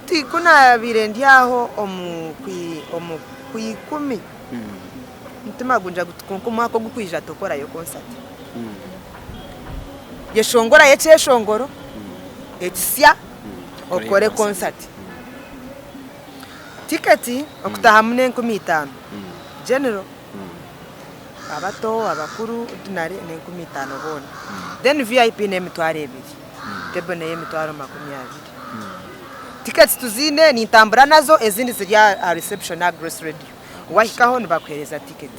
hati kuna birendiaho kuyikumi mutima gunja gutukunkuma ko gukwija tokora yo concert yeshongora yecheshongoro etsia okore concert tiketi okutaha mune 15 general abato abakuru tunari ne 15 bona then VIP ne mitware 2 tebo ne mitware 20 tickets tuzine ni tambura nazo ezindi zirya reception na Grace Radio wahikaho nibakwereza ticket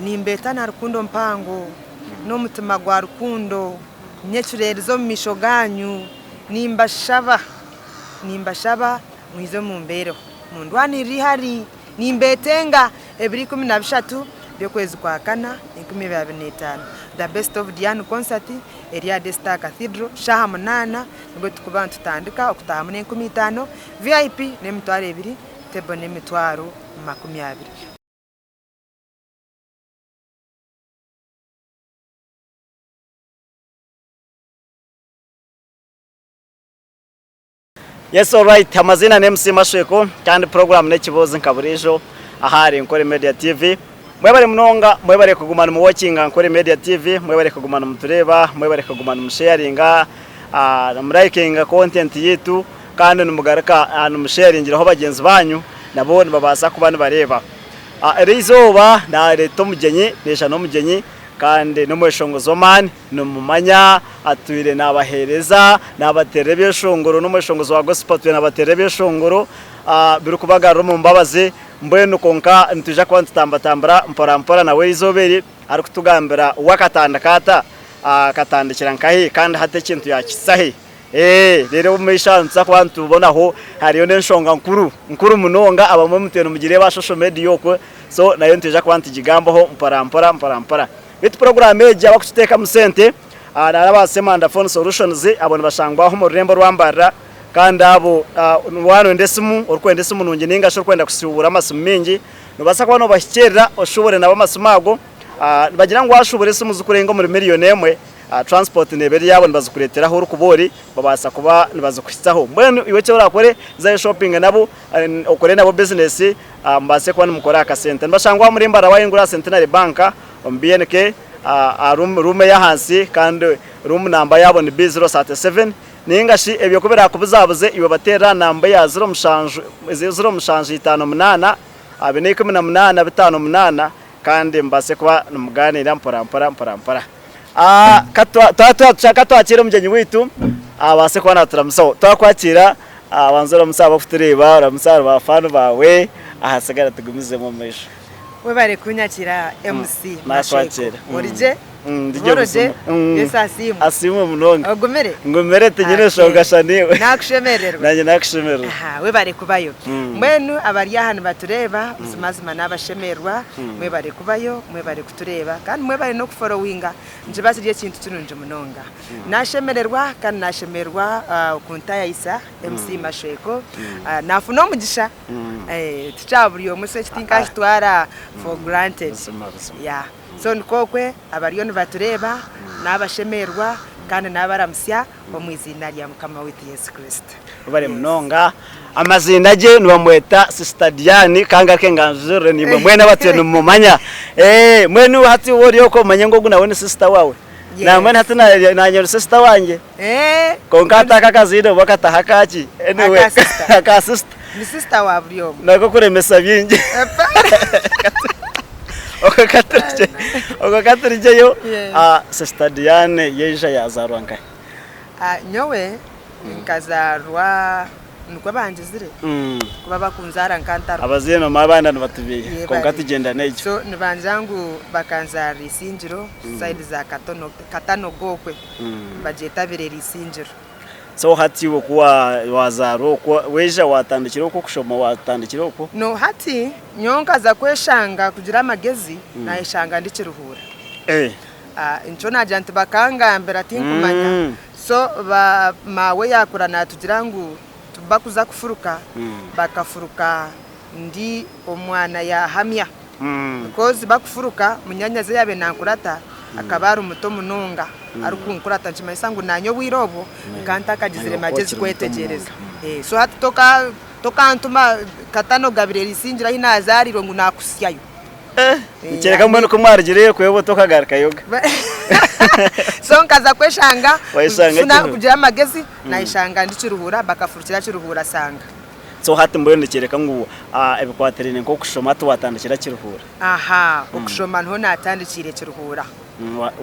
ni mbeta na rukundo mpango no mutima gwa rukundo nyechurezo misho ganyu nimbashaba mwizo mumbero mundwani rihari nimbetenga ebiri 13 byo kwezi kwa kana 2025 the best of Diane concert area de Star Cathedral shaha munana nibwo tukuba tutandika okutaha mune 15 VIP ne mitwaro 2 tebo ne mitwaro 20. Yes, all right. Amazina ni MC Mashweko kandi program ne kibozi nkaburijo ahari Nkore Media TV. Mwebare munonga, mwebare kugumana mu watching Nkore Media TV, mwebare kugumana mutureba, mwebare kugumana mu sharinga, mu liking content yetu kandi numugaraka numusharing aho bagenzi banyu nabo babasa kubana bareba. Erizoba na reto mugenyi nesha no mugenyi kandi no mweshongozo man no mumanya atuire nabahereza nabaterebe shongoro no mweshongozo wa gospel twe nabaterebe shongoro birukubaga mu mbabaze mbwenu konka ntuje kwa ntambara mpora na we izoberi ari kutugambira wakatandakata katandikira nkahi kandi hate kintu yakisahi rero umeshanza kwa ntubonaho hariyo nenshonga nkuru munonga abamwe muteno mugire ba social media yoko so nayo ntuje kwa ntigigambaho mpora With program eje abakuteka musente narabasema Phone Solutions abone bashangwaho mu rembo rwambara kandi abo wano ndesimu orkwendesimu nunge ninga sho kwenda kusubura amasimu mengi nubasa kwa no bashyikira oshobore nabo masimago bagira ngo washobore simu zukurenga muri miliyoni emwe transport neberi yabo nibazukureteraho urukubori babasa kuba nibazukwitaho mbene iwe cyo urakore za shopping nabo okore nabo business mbase kwa nimukora akasente nibashangwa muri mbara wa Ingura Centenary Bank BNK room ya hansi kandi room number yabo ni B037 ningashi ebyo kubera kubuzabuze iwe batera namba ya 058 abene 18 kandi mbase kuba numuganira mpora katwakira umujyenyi witu abase kuba naturamuso twakwakira abanzora musaba kutureba uramusara bafano bawe ahasigara tugumize mu mesho we bare kunyakira MC Mashweko orije Ngoroje yesasimu asimu munonga ngomere tenyine shogashaniwe nakushemererwa nanye nakushemererwa we bare kubayo mwenu abari hano batureba uzimazima nabashemerwa mwe bare kubayo mwe bare kutureba kandi mwe bare no kufollowinga nje basiriye kintu tununje munonga nashemererwa kandi nashemerwa kuntaya isa MC Mashweko nafuno mugisha tucaburiyo muse kitinka kitwara for granted yeah so nkokwe abariyo batureba nabashemerwa kandi nabaramsya omwizina lya mukama wetu Yesu Kristo bare munonga amazina je nibamweta Sister Diane kanga kenganzure nimwe mwene batwe numumanya mwene hati wori yoko manyengo guna sister wawe na mwene hati na sister wanje konkata kakazide bakata hakachi anyway ka sister ni sister wa buriyo nako kuremesa byinje Okatrije yo Sister Diane yeja yazarwa ngai nyowe nkazarwa nuko banjizire kuba bakunzara nkantara abazino mabana nabatubiye konkatugenda nejo so nibanjangu bakanzara isingiro side za katano gokwe bajetabirera isingiro so hati wo kuwa wazaro weja watandikira uko kushoma watandikira uko no hati nyonka za kweshanga kugira amagezi na ishanga ndikiruhura incho najanti bakanga mbera tinkumanya so ba mawe yakurana tugira ngo tubakuza kufuruka bakafuruka ndi omwana ya hamya because bakufuruka munyanyaze yabe nankurata akabaru muto munonga arukunkurata nchimaisa ngo nanyo wirobo kanta kagizire magezi kwetegereza so hati toka ntuma katano gabire lisingira hinazariro ngo nakusyayo Nchereka mbona ko mwarigire kwebo tokagaruka yoga so nkaza kweshanga suna kugira amagezi nayishanga ndikiruhura bakafurukira kiruhura sanga so hati mbona nchereka ngo ebikwaterine nko kushoma tuwatandikira kiruhura okushoma nho natandikire kiruhura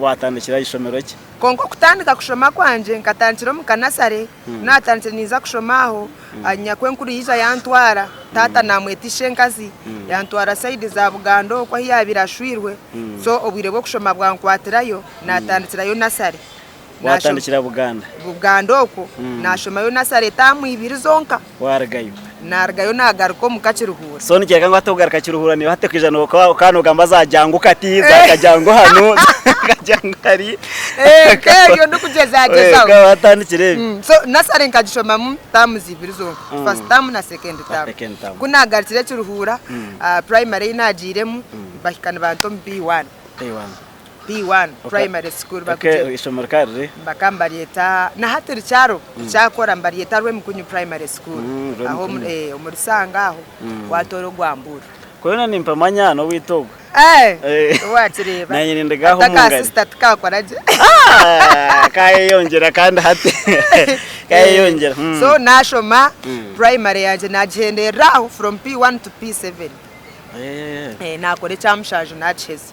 watandikira ishomero ki kongo kutandika kushoma kwanje nkatandikira mu kanasare natandikira niza kushomaho anyakwe nkuri yiza yantwara tata namwetishe nkazi yantwara side za Bugando kwa yabirashwirwe so obwire bwo kushoma bwankwatirayo natandikirayo nasare watandikira Bugando ko nashomayo nasare tamu ibiri zonka waragayo nargayo nagaruko mukakiruhura so nikeka ngo atogaruka kiruhura ni hate kwijana kano gamba zajyango katiza kajyango hano kajyango hari keyo ndukugeza agezaho watandikire so nasare nkagishoma mu tamu zibiri zonka first tamu na second tamu kunagarukire kiruhura primary najiremu bahikana bantu B1 P1 primary school bakuje ishomarkare bakambarieta na hatiri cyaro cyakora mbarieta rwe mukunyu primary school aho muri sanga aho watoro gwambura koyona nimpa manyano witogo watireba nanye ndagaho mungari taka sister tkakoraje kaye yongera kandi hate kaye yongera so nashoma primary yanje nagenderaho from P1 to P7 nakore cyamshaje nacheze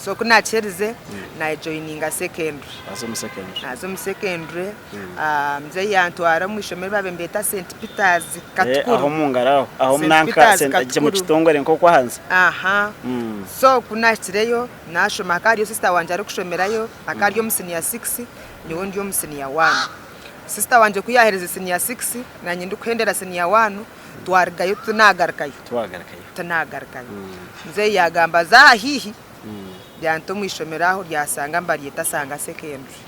so kunacherize na joininga secondary azo mu secondary mze yantwara mu ishomero babembeta St Peters Katukuru aho mungaraho aho mnanka je mu kitongore nko kwa hanze so kunachireyo nashoma kariyo sister wanje ari kushomerayo akariyo mu senior 6 niwo ndiyo mu senior 1 sister wanje kuyahereza senior 6 nanye ndikuhendera senior 1 twargayo tunagarkayo mze yagamba za hihi byanto mwishomeraho ryasanga mbarieta sanga secondary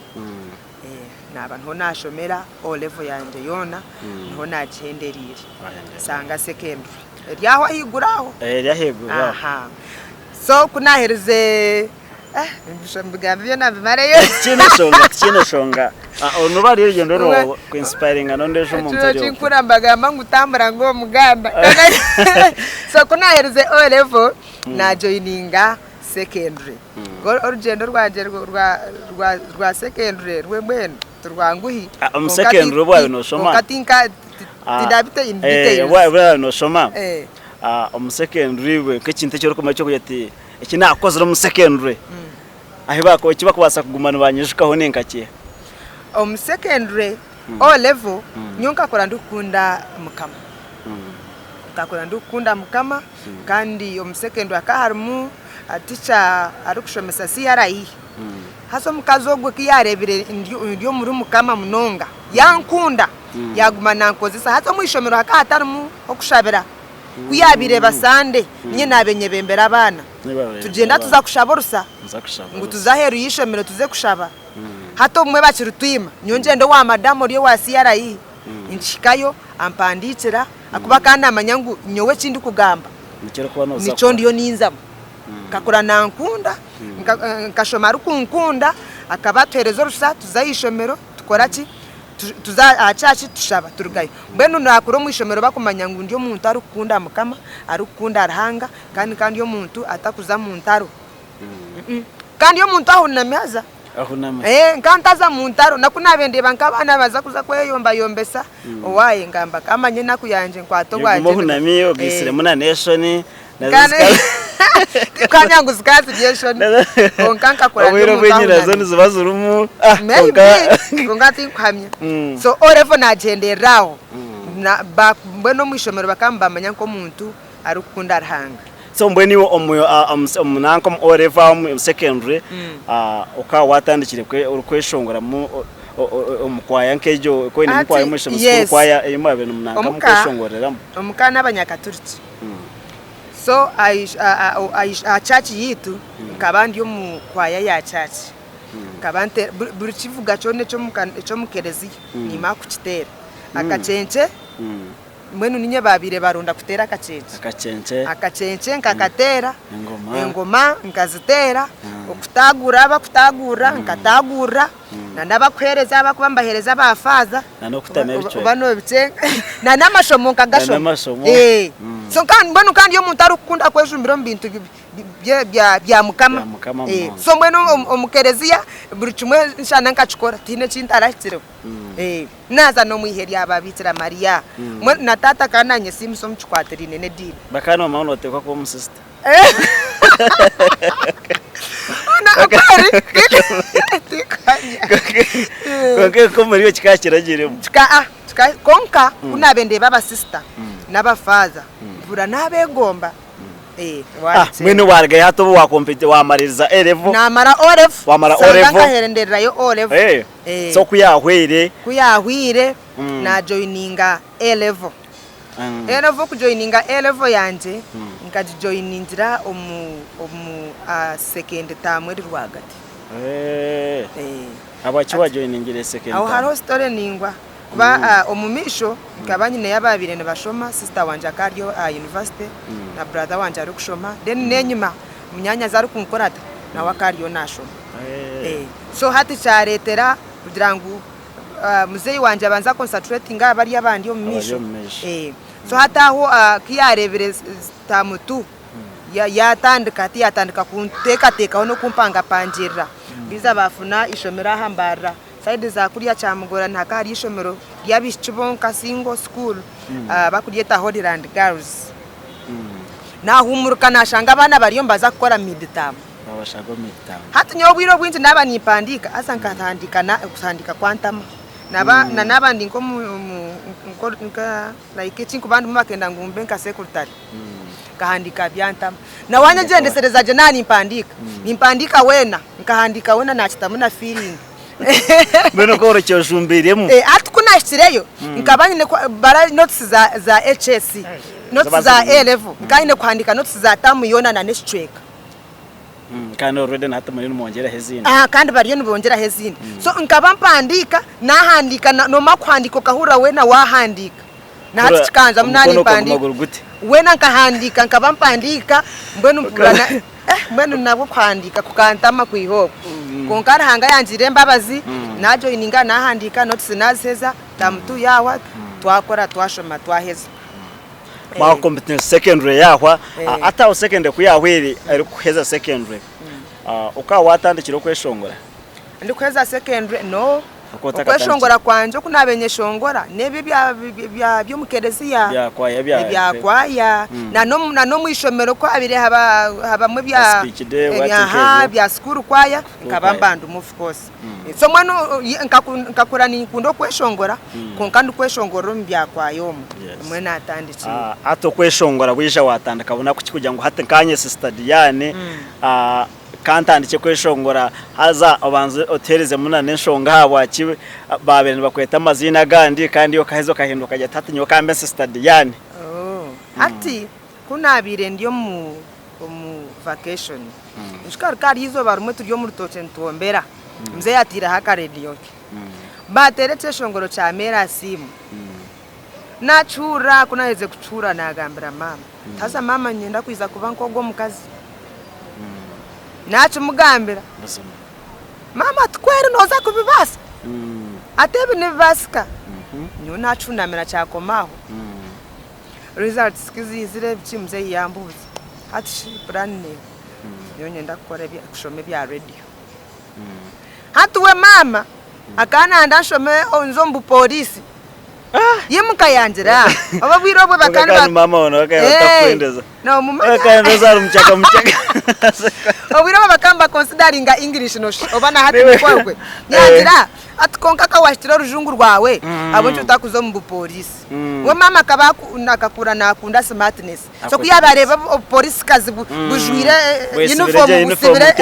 nabantu nashomera o level yanje yona niho nagenderire sanga secondary ryaho ayiguraho ryahegura so kunahereze mbishambigambye nabimareyo kino shonga onubari yegendo ro ku inspiring anondejo umuntu ryo cinkurambaga mangutambura ngo muganda so kunahereze o level na joininga secondary urugendo rwaje rwa secondary rwemwene turwanguhi secondary bwawe no shoma katinka tidabite in details bwawe no shoma secondary we kekintu cyo rukomeye cyo kuyati iki nakozera mu secondary aho bako kiba kubasa kugumana banyishukaho nenkake secondary o level nyonka kora ndukunda mukama kakora ndukunda mukama kandi secondary akaharimu aticha arukushomesa CRI haso mukazogwe kiyarebire ndiyo muri mukama munonga yankunda yaguma nankozesa haso mwishomero hakatarimu okushabira kuyabire basande nye nabenye bembera abana tugenda tuzakushaborusa ngo tuzaheru yishomero tuze kushaba hato mwe bakirutwima nyongendo wa madamo ryo wa CRI inshikayo ampandikira akuba kandi amanyangu nyowe kindi kugamba nico ndiyo ninzamo kakura nankunda nkashoma rukunkunda akabatwereza rusa tuzayishomero tukoraki tuzacaci tushaba turugayo mbenu nakuro mu ishomero bakumanya ngo ndiyo muntu arukunda mukama arukunda arahanga kandi yo muntu atakuza mu ntaro kandi yo muntu ahunamyaza nkantaza mu ntaro nakunabende bankabana baza kuza kweyomba yombesa owaye ngamba kamanye nakuyanje nkwato gwaje muhunamiye ogisire muna nation kanyangu zikazi yeshoni onkanka kora obwiro bwenyira zone zibazurumu ngati nkwamya so orevo nagenderaho na mbeno mwishomero bakamba amanyanko muntu arukunda arhanga so mbweni omunanko oreva mu secondary watandikire kwe urukweshongora mu omukwaya nkejo ko ni mukwaya mwishomero kwaya imabe numunanka mukweshongoreramo omukana abanyakaturiki so a church yitu nkabandi yo mu kwaya ya church nkabante buri kivuga cyone cyo mukerezi nyima ku kitera akacenche mwenu ninye babire barunda kutera akacence nkakatera engoma nkazitera okutagura bakutagura nkatagura na nabakwereza bakubambahereza bafaza bano bice na namashomo nkagashomo so kandi yo muntu arukunda kwejumbira mbintu bya mukama so mwenu omukerezia buri kimwe nshana nkachikora tine chintarachiro naza no mwiheri ababitira Maria na tata kananye simso mchikwatirine ne dini bakano maonote kwa ko sister na akari tikanya ko muri chikakiragire chika konka kuna bende baba sister n'abafaza bura nabegomba mwene warga yato wa compete wa maririza elevo namara olevo wamara olevo ngaherendera yo olevo so kuyahwire na joininga elevo elevo ku joininga elevo yanje nkaji joinindira omu second term eri rwagati abachi wa joiningire second aho haro story ningwa ba omumisho nkabanyine yababire ne bashoma sister wanje akaryo university na brother wanje ari kushoma then nenyuma munyanya zari kunkorata na wakaryo nashoma so hati charetera kugira ngo muzeyi wanje abanza concentrating abari abandi omumisho so hata aho kiyarebere tamutu yatandika kunteka no kumpanga panjira biza bafuna ishomera hambara side za kuriya cyamugora ntakari ishomero yabishibonka single school bakurieta Holyland Girls na humuruka nashanga abana bariyo mbaza gukora midterm babashago midterm hati nyobwiro bwinzi naba nipandika asa nkatandika na kusandika kwantama nabandi ngo nka like chinko bandu makenda ngumbe nka secretary kahandika byantama na wanya gendesereza je nani nimpandika wena nkahandika wena nachitamuna feeling Beno ko rochojumbiremo atukunashyireyo nkabanye bara notes za HSC notes za A level nkayine kwandika notes za tamu yona na next kandi already na hatamwe n'umwongera hezini kandi bariyo n'ubongera hezini so nkaba mpandika nahandika no makwandiko kahura wena wahandika nati kikanza munani pandika wena nkahandika nkaba mpandika mbwenu mpurana mbwenu nabo kwandika kukantama kwihoko konkara hanga yanjire mbabazi najo ininga nahandika notes nazeza tamutu yawa twakora twashoma twaheza ma competence secondary yahwa ata secondary kuyahwiri ari kuheza secondary uka watandikira kweshongora ndi kuheza secondary no kweshongora kwanje kunabenye shongora nebe byo mukereziya bya kwaya na no mwishomero ko abire haba mu bya school kwaya nkabambandu of course so mwana nkakura ni kundo kweshongora konkandi kweshongora mbya kwayo mwena atandiki ato kweshongora wisha watandika bona kukijya ngo hate kanye sister Diane kantandike kweshongora haza abanze otereze munane nshonga habwakiwe babene bakweta amazina gandi kandi yo kahezo kahinduka jya tatinyo kambe sister Diane ati kunabire ndiyo mu vacation nshikari kari hizo barumwe turiyo mu rutoke ntombera mze yatira haka radio bateretse shongoro cha mera simu nachura kunaheze kuchura nagambira mama taza mama nyenda kwiza kuba nkogo mukazi nacho mugambira mama twere noza kubibasa atebe nibasika nyo nachunamira cyakomaho results kizizire bikimze yambuze hati plan ne nyo nyenda gukora kushome bya radio hatuwe mama akana ndashome onzombu polisi yimuka yanjira ababwiro bwe bakana mama ono akayotakwendeza no mama akayendoza rumchaka obwiro bakamba considering English no obana hati mukwe yanjira atukonka kawashitira rujungu rwawe abonje utakuzo mu polisi we mama kabaku nakakura nakunda smartness so kuyabareba polisi kazi bujwire uniform busibire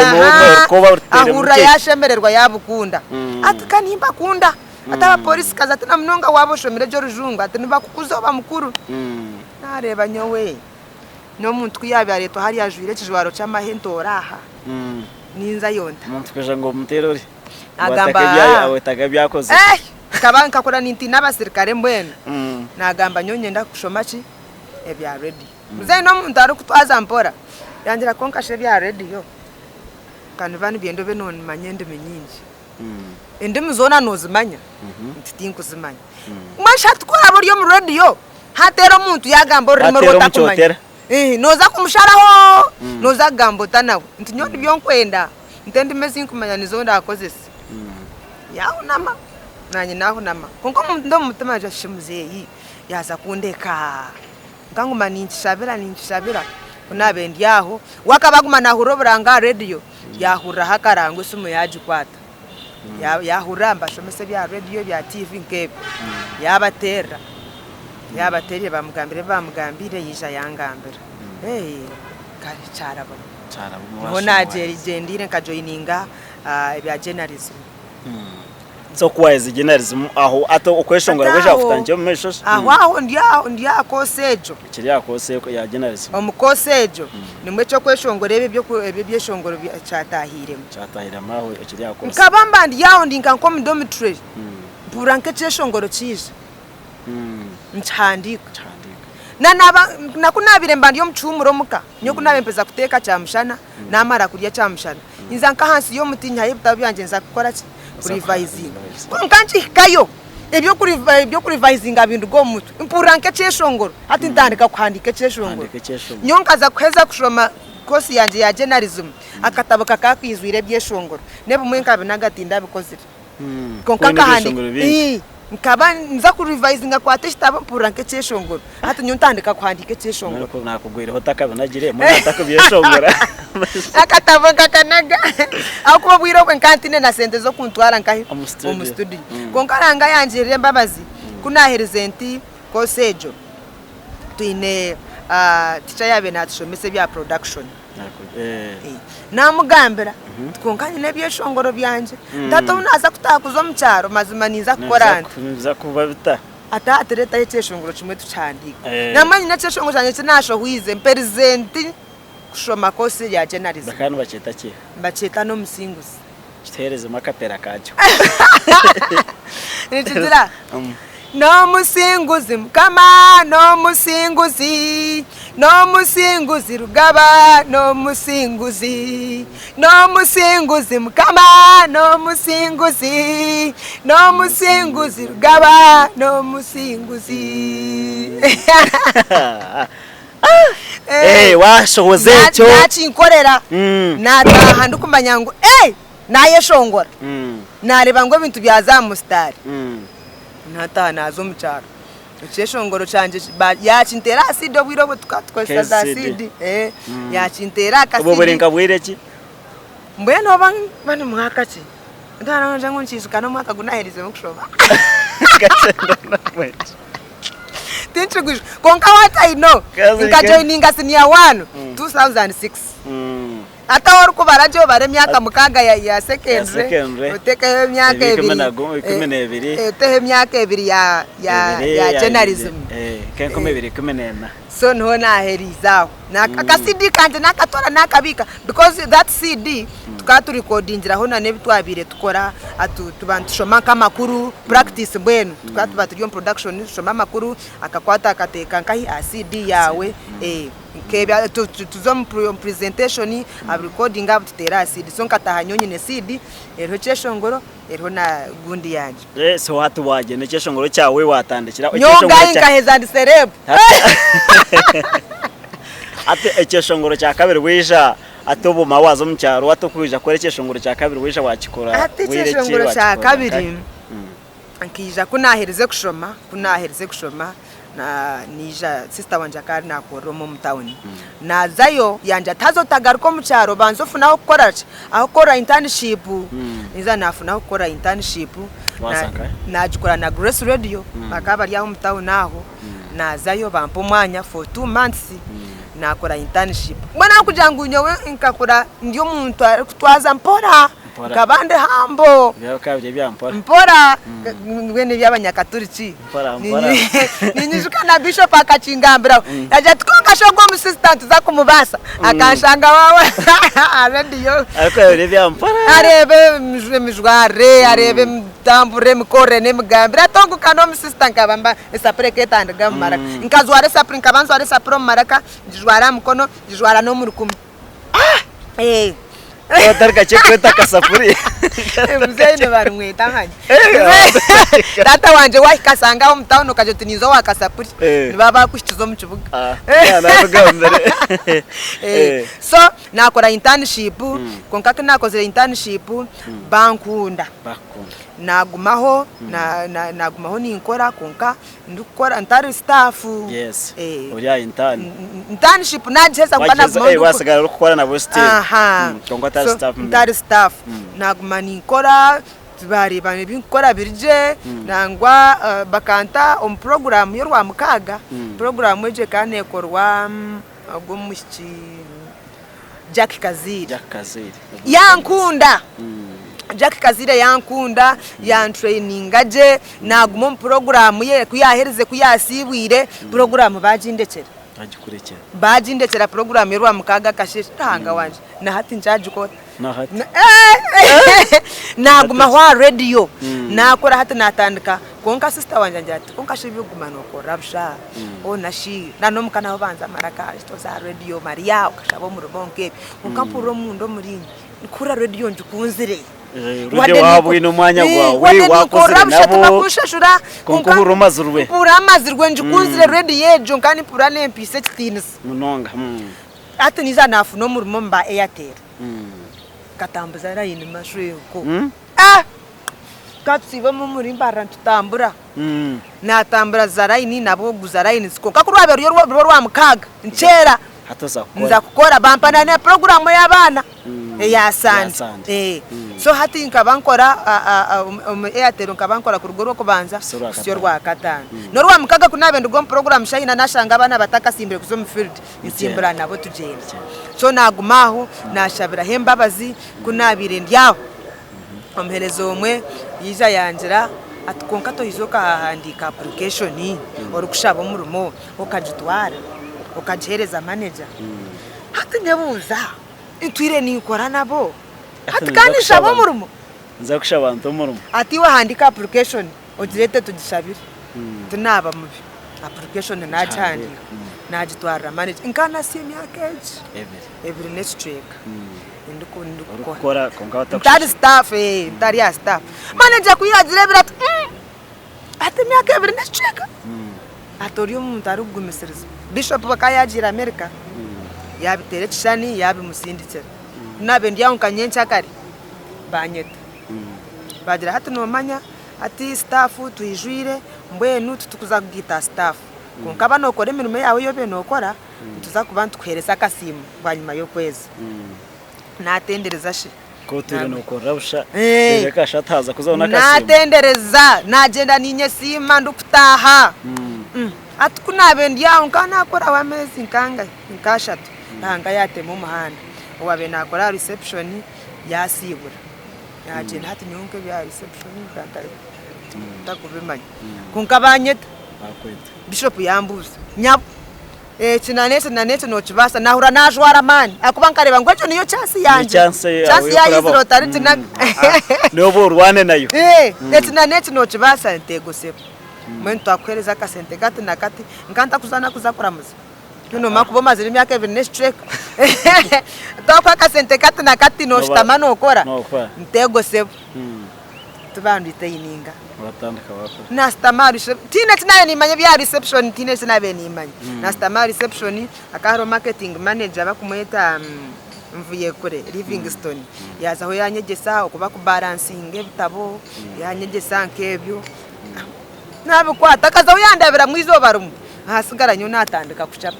ahura yashemererwa yabukunda atukanimba kunda ataba polisi kaza tuna mnonga wabo shomire jo rujungu atiniba kukuzoba mukuru nareba nyowe no muntu kuyabyare to hari yajwire kijwaro cy'amahento oraha ninza yonta muntu kweje ngo muterori agamba awetaga byakoze nkaba nkakora ninti n'abasirikare mbwena nagamba nyonye nda kushoma ki ebya radio muze no muntu ari kutwaza mpora yangira konkashe bya radio kandi bani byendo beno manyende menyinji ende muzona nozimanya ntitinku zimanya mwasha tukora buriyo mu radio hatero muntu yagamba urimo rotakumanya noza kumusharaho noza gambo tanawe ntinyoni byonkwenda ntende mezi nkumanya nizo ndakozese yaho nama nanye naho nama konko ndo mutima ja shimuzeyi yaza kundeka nganguma nincishabira kunabe ndiyaho wakabaguma nahuro buranga radio yahura hakarango sumu yaje kwata yahura mbashomese bya radio bya TV nkebe yabatera bamugambire yija yangambira kari carabo nona gendire nkajoininga bya journalism so kwezi journalism aho ato ukweshongora bweja kutangiye mu mesho aho ndiya kosejo kiri yakoseko ya journalism omukosejo nimwe cyo kweshongora ebyo byeshongoro cyatahire maho kiri yakose nkabamba ndiyaho ndinka nko mu dormitory buranke cyeshongoro cyiza nchandika nakunabire mbandi yo mcumuro muka nyo kunabe mpeza kuteka cyamushana namara kurya cyamushana inza nka hansi yo mutinya yibita byanje nza gukora ki revising nkanchi kayo ebyo kuri revising abindu go mutu impuranke cyeshongoro ati ndandika kwandika cyeshongoro nyonkaza kweza kushoma kosi yanje ya journalism akatabo kakakwizwire byeshongoro nebo mwenkabe nagatinda bikozira konkaka hani nkaba nza ku revising akwate kitabo puranke cyeshongoro hata nyuntandika kwandika cyeshongoro nakugwira hotakabe nagire mu natakubyeshongora akatabo kakanaga akuba bwiro kwenkantine na sente zo kuntwara nkahi mu studio konkaranga yanjire mbabazi kunaherizenti kosejo tuine teacher yabe natshomese bya production namugambira tkonkanye nebyeshongoro byanje ndato unaza kutakuzo mcyaro mazima niza kukorana niza kuba bita atatereta yecheshongoro chimwe tuchandika namanyi necheshongoro chanye chinasho huize present kushoma kosi ya journalism bakanu bacheta ki bacheta no musinguzi chitereze makapera kacho nitidira no musinguzi mkama no musinguzi rugaba no musinguzi mkama no musinguzi rugaba no musinguzi washohozecho nacinkorera nataha ndikumanya ngo nayeshongora nareba ngo ibintu byazamusitari nataha nazo mucyaro icyeshongoro canje yacintera acid obwiro tukatwesa acid yacintera akasidi ubu burenga bwireki mbeno bano mwaka ki ndana nje nkuncishuka no mwaka gunaherize mukushoba tinchigush konka what I know nkajoininga senior 1 2006 ata wari kubarajo bare myaka mukaga ya secondary uteke myaka ebiri uteke myaka ebiri ya journalism kenko mebiri kumenena so no na herizaho naka CD kanje nakatora nakabika because that CD tukatu recordingira ho na nebitwabire tukora tubantu shoma kamakuru practice bwenu tukatu baturiyo production shoma makuru akakwata akateka nkahi CD yawe kebya tuzo presentation ab recording ab tutera CD so nkataha nyonye ne CD ero cyeshongoro ero na gundi yanje so watu waje ne cyeshongoro cyawe watandikira cyeshongoro nkaheza ndi celeb ate cyeshongoro cya kabiri wisha atobo mawazo mcyaro watokwija kore cyeshongoro cya kabiri wisha wakikora ate cyeshongoro cya kabiri ankija kunahereze kushoma na nija sister wanje akari nakoromo mutawuni nazayo yanje tazotagaruko mucyaro banzofuna gukora aho kora internship niza nafuna gukora internship najikora na Grace Radio bakaba ari aho mutawuni aho nazayo bampa umwanya for 2 months nakora internship mbona kujangu nyowe nkakora ndiyo muntu kutwaza mpora kabande hambo byakabye byampora mpora ngwene byabanyakaturiki ninyishuka na bishop akachingambira yaje tukonga shogo mu assistant za kumubasa akashanga wawe radio ariko byampora arebe mijware arebe tambure mikore nemugambira tonguka nomusista nkabamba esapureke etandiga mu maraka nkazwara esapure nkabanzwara esapure mu maraka njijwara mukono njijwara no mu rukumu Otarka chekweta kasafuri. Mzee barumwita nkanye. Data wanje wahikasanga mu town ukaje tunizo wakasapuri. Nibaba kushitizo mu kibuga. Navuga mbere. So nakora internship konka nakozera internship bankunda. Nagumaho nagumaho ninkora konka ndukora ntari staff. Yes. Uriya internship najeza kwa nagumaho. Wasigara ukora na still. Konka ntari staff. Ntari staff. Naguma ninkora bareba ibinkora birije nangwa bakanta program yo rwa mukaga program eje kane korwa agwo mushiki Jack Kaziri yankunda Jack Kazire yankunda yantraining aje naguma mu program ye kuyahereze kuyasibwire program bajindekera bajindekera program yo rwa mukaga kashisha hanga wanje na hati njajukota naguma hwa radio nakora hati natandika konka sister wanje njati konka shibiguma nokora busha onashi nano mukana banza maraka to za radio Maria ukashabo mu rubonke ukampuro mundo murinyi kura radio njukunzire Ruje wabo ino mwanya gwawe wakoze nabo konkuhura amazurwe pura amazurwe njukunzire radio yejo nkani pura lempise kitines munonga ati niza nafu no murimo mba Airtel katambuza rayini mashweko katsiba mu murimba tutambura natambura zarayini nabo guzarayini sikoka kurwabe rwa mukaga ncera nza kukora bampana na program y'abana ya sande so hati nkabankora Airtel nkabankora ku rugo rwo kubanza syo rwa katano no rwa mukaga kunabe ndugom program shayina nashanga abana bataka simbire kuzo mu field insimbura nabo tugenda so nagumaho nashabira hembabazi kunabire ndyaho omherezo omwe yiza yanjira atukonka to izoka handika application ori kushaba mu rumo okajitwara okajereza manager hati nyabuza intwire nikora nabo hati kandi shaba mu rumo nza kushaba nto mu rumo ati wa handika application ojirete tugishabira tunaba mubi application najandi najitwara manager inkana senior cage every next week ndukora konka watakusha ntari staff ntari ya staff manager kuyazirebira ati myaka every next week atoriyo mutari gumisiriza bishop bakayajira America yabitere chishani yabimusindikira nabe ndiyaho kanyencha kare banyeta bagira hati no manya ati staff tuyijwire mbwenu tutukuza kugita staff konka banokora imirimo yawe yo benokora tuza kubantu kweresa kasimu banyuma yo kwezi natendereza shi ko turi nokora busha reka shataza kuzabona kasimu natendereza najenda ninye sima ndukutaha atukunabe ndiyaho kanakora wamezi nkanga nkashatu nanga yate mu muhanda owabe nakora reception yasibura yagenda hati nyonke bya reception kantare takubimanya kunkabanyeta bakweta bishop yambuza nyabo kinanete no kibasa nahura najwara mani akubankareba ngwecho niyo chance yanje chance ya izro tariti na nobo rwane nayo kinanete no kibasa ntego sepo mwento akwereza ka sente kati na kati nkanta kuzana kuzakuramuza no makubo maziri myaka even next track tokwa ka sente kati na kati no shitamano okora ntego sepo tubandite yininga watandika wako na stamari tine tinaye nimanye bya reception tine sinabe nimanye na stamari reception akaro marketing manager bakumweta mvuye kure Livingstone yaza ho yanyegesa okuba ku balancing ebitabo yanyegesa nkebyo nabo kwata kaza uyandabira mwizo barumu hasigara nyo natandika kuchapa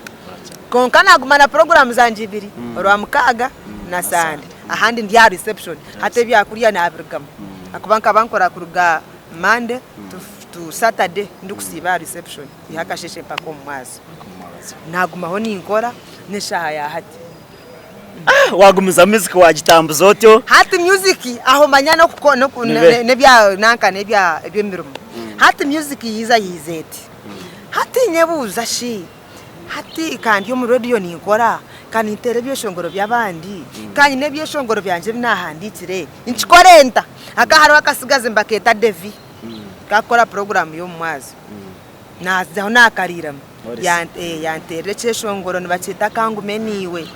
konka nagumana program zanje ibiri rwa mukaga na sande ahandi ndiya reception hate bya kuriya nabirgamo akubanka bankora kuruga Monday to Saturday ndukusiba reception ihakasheshe pako mwazi nagumaho ninkora neshaha ya hati wagumiza music wagitambuza otyo hati music aho manyana kukono nebya nanka nebya ebyemirumo hati music yiza yizeti hati nyebuza shi hati kandi yo mu radio ninkora kandi ntere byeshongoro by'abandi kandi nebyeshongoro byanje binahandikire nchikorenta akaharo akasigaze mbaketa Devi kakora program yo mwazi nazaho nakarira yantere cyeshongoro nibacita kangumeniwe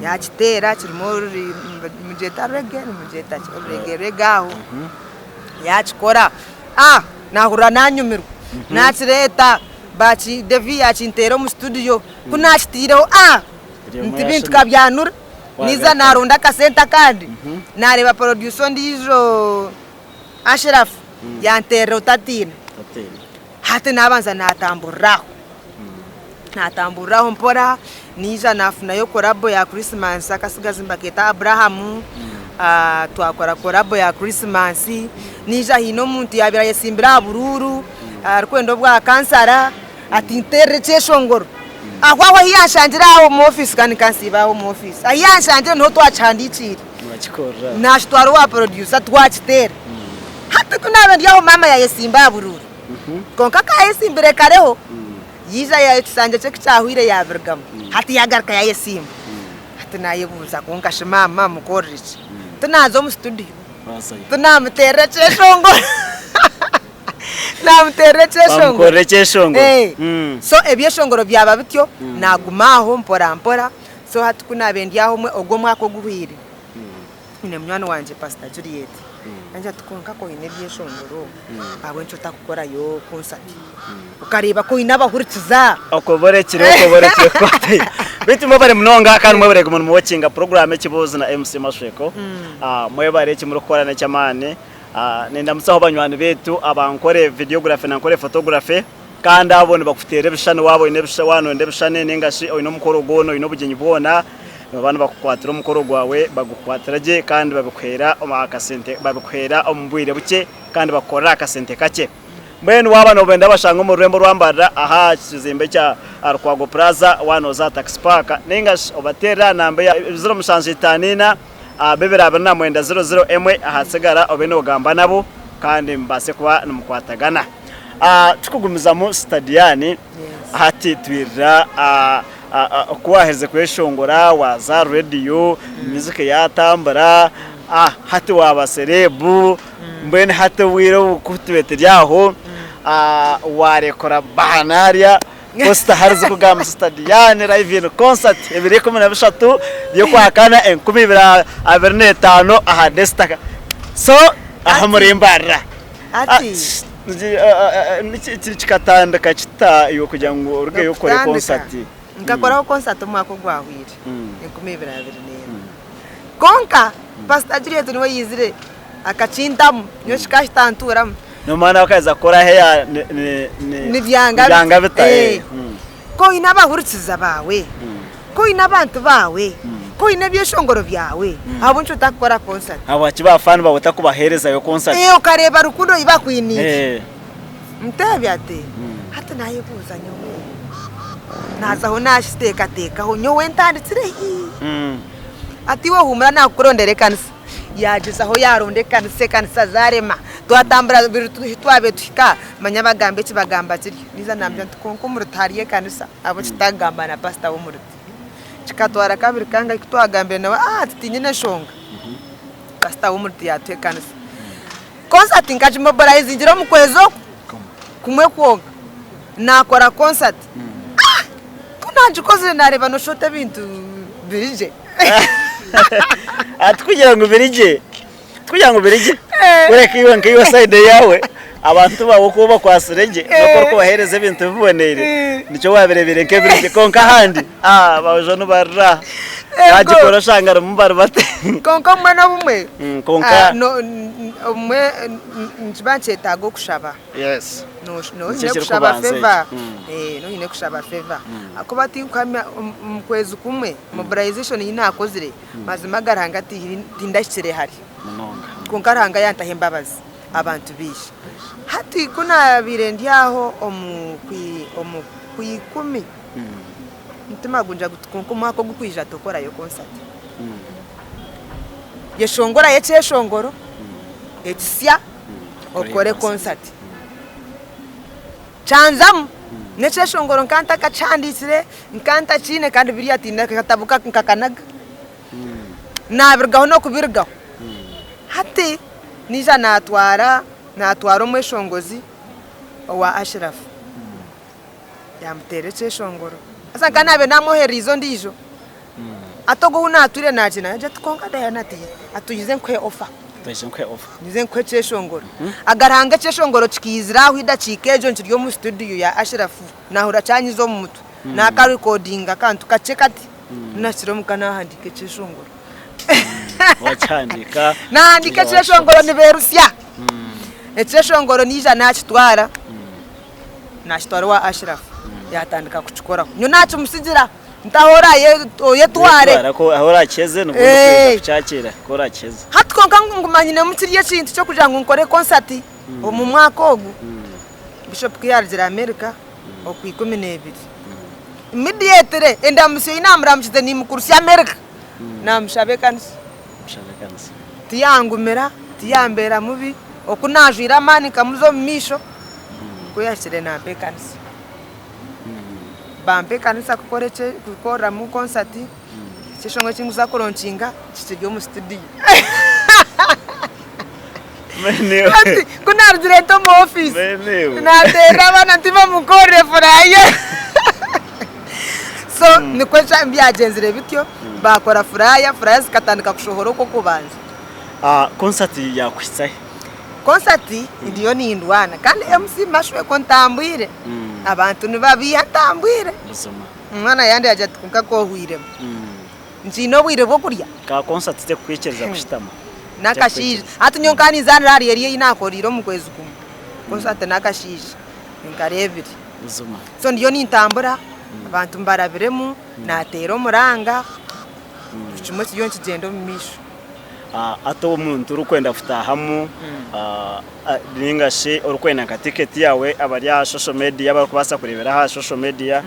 yakitera kirimo mujeta regaho yakikora nahura nanyumirwa nakireta bachi Devi yachintero mu studio kunashitireho ntibintu kabyanura niza narunda kasenta kandi nareba producer ndijo Ashraf yantero tatina hati nabanza natamburaho mpora niza nafuna yo collabo ya Christmas akasigaza mbaketa Abraham twakora collabo ya Christmas niza hino muntu yabira yesimbira bururu arkwendo bwa kansara ati ntere cyeshongoro ahwaho hiyanshangira aho mu office kandi kansibaho mu office ahiyanshangira no twachandikira mwakikora nashtwaro wa producer twachitera hata tunaba ndiyaho mama ya yesimba bururu konka ka yesimbire kareho yiza ya tsanje cyahwire ya Bergamo hati yagarka ya yesimba hati nayebuza konka shimama mukorrichi tunazo mu studio tunamutere cyeshongoro namutere cyeshongoro so ebyeshongoro byaba bityo nagumaho mpora so hatukuna bendiyaho mwe ogwo mwako guhwire ine mwana wanje Pastor Juliet anja tukonka ko ine byeshongoro abo nco takukora yo concert ukareba ko inaba huritiza okoborekire kwate bitimo bare munonga kandi mwebere gumuntu mu watchinga program ekibuzi na MC Mashweko mwebare kimurukorana cyamane nenda musaho banywani betu abankore videography nankore photography kandi abone bakutere bishane wabo inebisha wano ndebishane ningashi oyino mukoro gono ino bugenyi bwona abantu bakukwatira umukoro gwawe bagukwatiraje kandi babikwera omakasente babikwera ombwire buke kandi bakora akasente kake mbene wabano benda bashanga mu rurembo rwambara aha kizimbe cya Arkwago Plaza wano za taxi park ningashi obatera nambe ya 0 bebera abana mwenda 00 emwe ahasigara obene ogamba nabo kandi mbase kuba numukwatagana tukugumiza mu stadiani hati twira kuwaheze kweshongora waza radio music yatambara hati wabaserebu mbene hati wiro kutubete ryaho warekora banaria Costa harze kugama stadiani live in concert ebire 13 yo kwakana 2025 aha destaka so aha murimbara ati niki chikatanda kachita yo kugira ngo urge yo kore concert ngakora concert mwako gwahwire 2024 konka Pastor Juliet niwe yizire akachindamu yo shikashtantura no mana wakaza kora heya ni byanga bitaye ko inaba huritiza bawe ko inabantu bawe ko inebyeshongoro byawe abo nco takora concert abo kibafana babota kubahereza yo concert ukareba rukundo ibakwiniki mtebyate hata nayebuza nyowe nazaho nashiteka ho nyowe ntanditsire ati wo humura nakurondere kanisa yageza aho yaronde kanisa zarema twatambara twabe twika manyabagambe kibagamba kiri niza nambye tukonko murutariye kanisa abo kitagamba na pastor wo muruti kikatwara kabiri kanga kitwagambe nawe titinyine shonga pastor wo muruti yatwe kanisa concert ngaje mobilize ngiro mu kwezo kumwe kwonga nakora concert kunanje kozire nareba no shote bintu birije atkugira ngo birije ureke iwe nkiyo side yawe abantu bawo kuba kwasirenge no ko bahereze ibintu bibonere nico waberebere nke birije konka handi bajo no barra yaje koroshanga rumbara bate konka mwana bumwe konka no umwe njibanche tago kushaba yes no ine kushaba favor no ine kushaba favor akobati ukamya mkwezi kumwe mobilization yinakozire mazimagara hangati tindashire hari kunkaranga yantahembabazi abantu bishe hati kuna birendi yaho kuyikumi mutima gunja gutukonko mwako gukwija tokora yo concert yeshongora yeshongoro etsia okore concert chanzam necheshongoro nkanta kachandisire nkanta chine kandi biriya tinda katabuka nkakanaga nabirgaho no kubirgaho hati nija natwara umweshongozi wa Ashraf yamutere cheshongoro asa kanabe namohera izo ndijo atogo unature nakina yaje tkonga dayanati atuyize nkwe offer nize nkwe cheshongoro agaranga cheshongoro chikiziraho idacikejo nchiryo mu studio ya Ashraf nahura chanyizo mu mutu naka recordinga kantu kachekati nashiro mukana handike cheshongoro wachandika nandike cheshongoro ni berusya cheshongoro nija nachitwara nachitwara wa Ashraf yatandika kuchikora nyo nacho musigira ntahora yetware ko ahora cheze no kuchakira kora cheze hatkonka ngumanyine mukiriye kintu cyo kugira ngo nkore concert mu mwaka ogu Bishop kiyarjira America okwi12 immediately enda musiyo inamra mshite ni mukurusya America namushabe kanisi tiyangumera tiyambera mubi okunajira mani kamuzo misho kuyashire na bekanisi bampe kanisa kukora mu concert chishongo chinguza koronchinga chichiryo mu studio meneo kuna director mu office na tera bana ntima mukore furaye so ni kwesha mbyagenze bityo bakora furaya zikatandika kushohoro ko kubanza concert yakwitsaye concert ndiyo nindwana kandi MC mashwe ko ntambwire abantu nibabihatambwire umwana yandi yaje tukunka ko hwire nzino bwire bwo kurya ka concert te kwikereza kushitama nakashije atunyongani zanrari yari inakoriro mu kwezi kumwe concert nakashije nkarebire uzuma so ndiyo nintambura abantu mbarabiremu natero muranga kimwe kiyo kigendo mu misho ato umuntu urukwenda futahamu ningashe urukwenda ka ticket yawe abarya social media barukubasa kurebera ha social media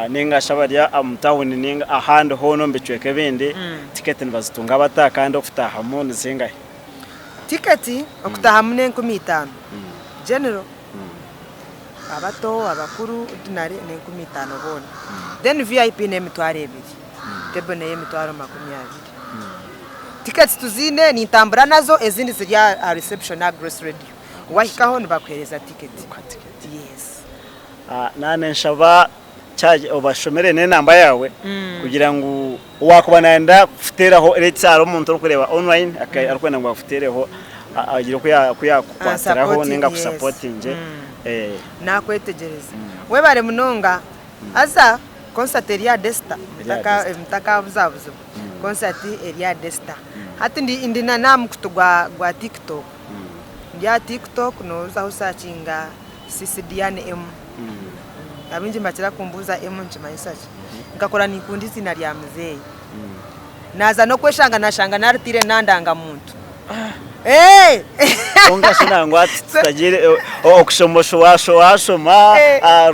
ningashe abarya amtown ninga ahandi hono mbicweke bindi ticket nibazitunga abata kandi okutahamu nizingahe ticket okutahamu ne 15 general abato abakuru dinari ne 15 bona then VIP ne mitware ebiri tebone ye mitwaro 20 tickets tuzine ni ntambura nazo ezindi zirya reception na Grace Radio wahikaho nibakwereza ticket yes nane nshaba charge obashomere ne namba yawe kugira ngo wakubanaenda kufuteraho retaro umuntu ukureba online arakwenda ngo afutereho agira kuya kwateraho ninga kusupportinge nakwetegereza we bare munonga aza concert ya Desta mtaka buzabuzo concert area Desta hati ndi na namu kutugwa gwa TikTok ya TikTok no za usachinga CCDN M abinje mbakira kumbuza M njima isaje ngakora nikundi zina lya mzee naza no kweshanga nashanga naritire nandanga muntu Onga sinangwa atagire okushomosho washoma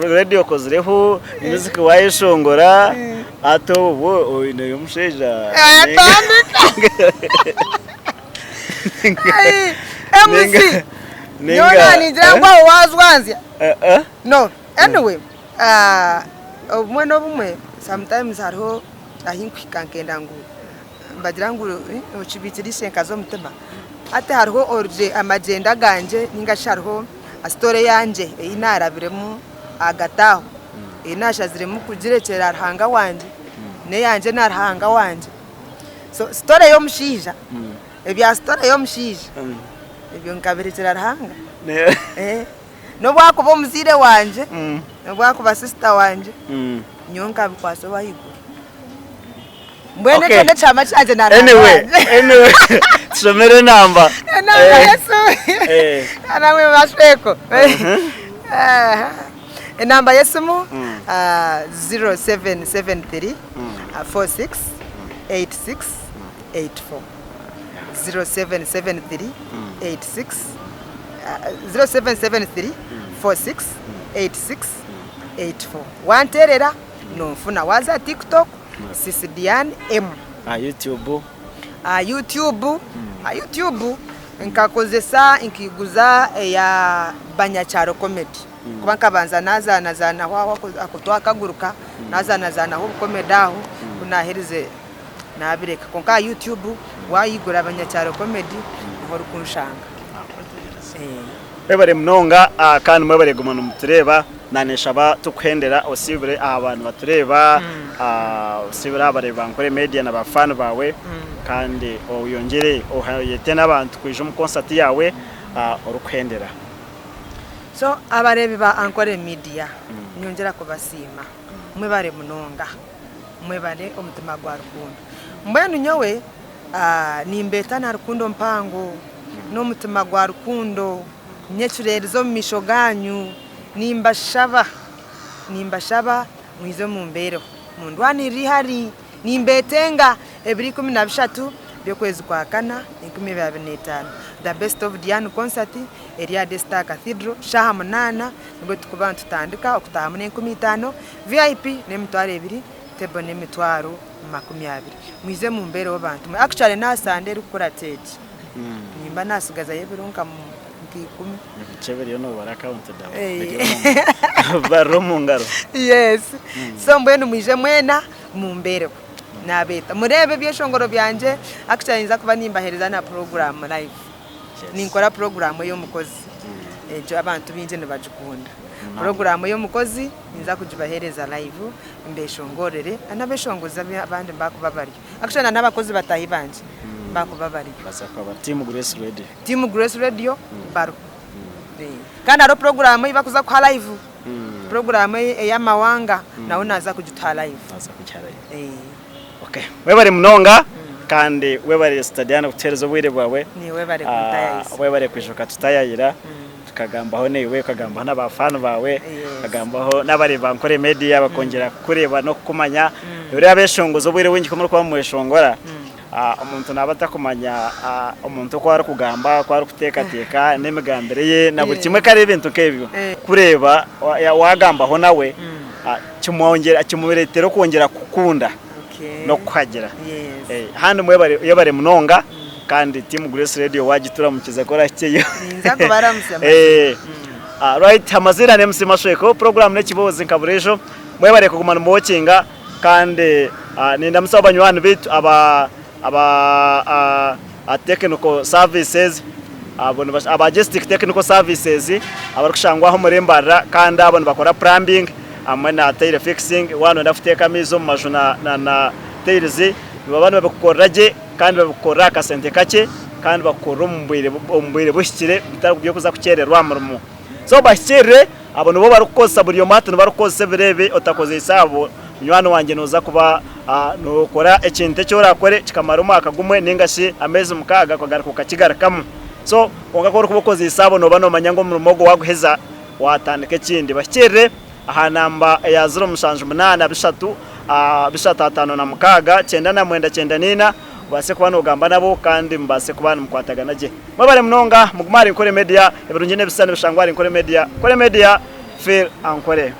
radio kozireho music wayishongora ato ubu ine musheja MC Nona ni jangwa wazwanzia no anyway bumwe sometimes hariho ahinkwikankenda ngo mbagira ngo uchibitirishe nkazo mutema ate hariho orje amagenda ganje ningashariho a story yanje inarabiremu agataho inashaziremu kugirekera arhanga wanje ne yanje narhanga wanje so story yo mushija ebya story yo mushija ebyo nkabirekera arhanga no bwako bo muzire wanje no bwako ba sister wanje nyonka bikwaso bahigo mbwene kende chama chaje na anyway tusomere namba Yesu ana mwe bashweko namba yesumu 0773 46 86 84 0773 86 0773 46 86 84 wanterera nofuna waza TikTok CCDN M YouTube nkakozesa nkiguza ya Banyacharo comedy kuba nkabanza nazana waho akutwa akaguruka nazana aho komedaho kunaherize nabireka konka YouTube wayigura abanyacyaro comedy nkora kunshanga mwebare munonga kandi mwebare gumana mutureba nanesha ba tukwendera osibure abantu batureba osibure abareba nkore media n'abafana bawe kandi oyongere ohayete n'abantu kwije mu concert yawe urukwendera so abarebe ba ankore media nyongera kubasima mwebare munonga mwebare omutima gwa rukundo mbenu nyowe nimbeta na rukundo mpango no mutima gwa rukundo nyechurezo misho ganyu nimbashaba mwizo mumbero mundwani rihari nimbetenga ebiri 13 byokwezi kwa kana 2025 the best of Diana concert area de Star Cathedral shaha munana ngo tukuba tutandika okutaha 15 VIP ne mitwaro 2 tebo ne mitwaro 20 mwize mumbero abantu actually nasande rukora teje nimba nasigaza yebirunka kikumi cheberi no barakawunti dawe baro mungaro yes so mbwenu mwije mwena mumbero nabeta murebe byeshongoro byanje actually nza kuba nimbahereza na program live ninkora program yo mukozi ejo abantu binje nabajukunda program yo mukozi nza kujibahereza live mbeshongorere anabeshongoza abandi mbakubabari actually n'abakozi batahi banje bakubabari basakaba Team Grace Radio baro kandi aro program ibakuza kwa live program ya mawanga nawo naza kujuta live okay webare munonga kandi webare stadiana kuterezo bwire bwawe ni webare kutayayisa webare kwishoka tutayayira tukagambaho newe kagamba n'abafana bawe kagambaho n'abareba nkore media bakongera kureba no kumanya uri abeshongozo bwire wingi komuru kwa mweshongora umuntu nabata kumanya umuntu ko ari kugamba ko ari kutekateka n'imigambere ye na buri kimwe kare ibintu kebyo kureba wagambaho nawe kimuberetero kongera kukunda no kwagira hano mwebare munonga kandi Team Grace Radio wagitura mukiza kora cyeyo nza ko baramusema right amazina ne MC Mashweko program ne kibozi nkaburejo mwebare kugumana mu watchinga kandi ninda musaba banywani bitu aba technical services aba logistic technical services abarukushangwaho murembara kandi abantu bakora plumbing amwe na tile fixing wano ndafuteka mizo mu majuna na tiles babana bakoraje kandi babikora akasente kake kandi bakora umbwire bushikire bitari byo kuza kukererwa murumo so bashyire abantu bo barukosa buriyo matu barukoze birebe otakoze isabo nywano wanje noza kuba nokora ekintu cyo rakore kikamara umwaka gumwe ningashi amezi mukaga kwagara kukakigarakamu so ongakora kubokoze isabo no bano manyango mu rumogo waguheza watandike kindi bashyire aha namba ya 078 bishatatu na mukaga 999 base kubana ugamba nabo kandi mbase kubana mukwatagana je mabare munonga mugumari nkore media ebirunje nebisane bishangwari nkore media feel ankore